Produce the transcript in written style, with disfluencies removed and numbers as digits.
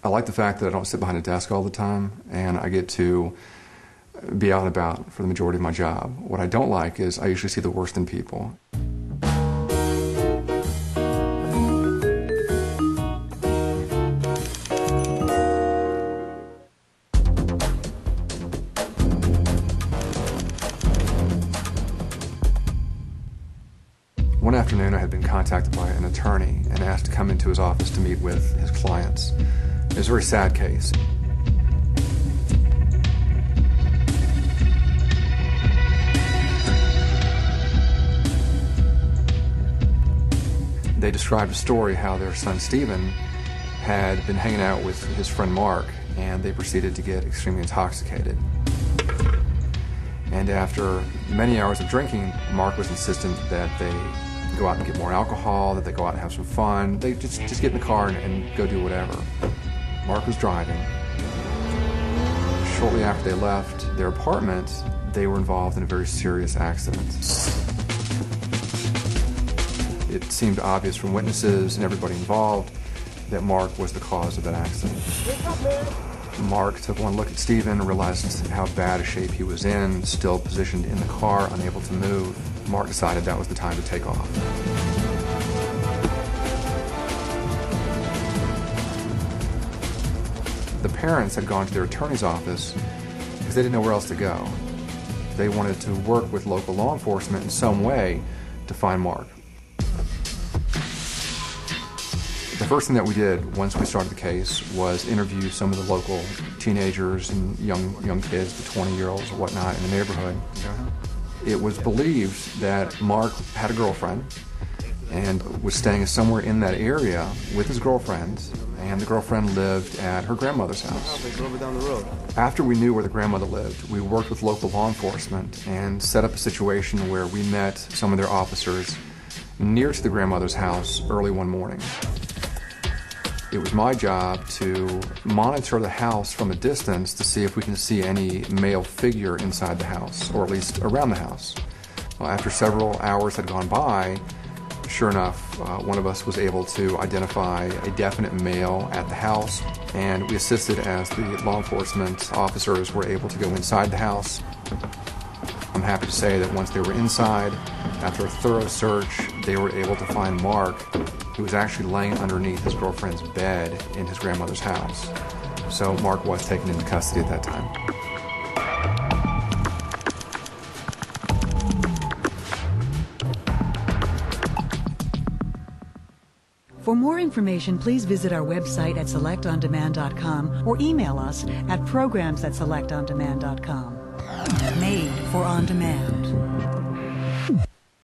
I like the fact that I don't sit behind a desk all the time, and I get to be out and about for the majority of my job. What I don't like is I usually see the worst in people. One afternoon, I had been contacted by an attorney and asked to come into his office to meet with his clients. It was a very sad case. They described a story how their son Stephen had been hanging out with his friend Mark, and they proceeded to get extremely intoxicated. And after many hours of drinking, Mark was insistent that they go out and get more alcohol, that they go out and have some fun. They just get in the car and go do whatever. Mark was driving. Shortly after they left their apartment, they were involved in a very serious accident. It seemed obvious from witnesses and everybody involved that Mark was the cause of that accident. Mark took one look at Stephen and realized how bad a shape he was in, still positioned in the car, unable to move. Mark decided that was the time to take off. The parents had gone to their attorney's office because they didn't know where else to go. They wanted to work with local law enforcement in some way to find Mark. The first thing that we did once we started the case was interview some of the local teenagers and young kids, the 20-year-olds or whatnot in the neighborhood. It was believed that Mark had a girlfriend and was staying somewhere in that area with his girlfriend, and the girlfriend lived at her grandmother's house. After we knew where the grandmother lived, we worked with local law enforcement and set up a situation where we met some of their officers near to the grandmother's house early one morning. It was my job to monitor the house from a distance to see if we can see any male figure inside the house, or at least around the house. Well, after several hours had gone by, sure enough, one of us was able to identify a definite male at the house, and we assisted as the law enforcement officers were able to go inside the house. I'm happy to say that once they were inside, after a thorough search, they were able to find Mark, who was actually laying underneath his girlfriend's bed in his grandmother's house. So Mark was taken into custody at that time. For more information, please visit our website at selectondemand.com or email us at programs@selectondemand.com. Made for On Demand.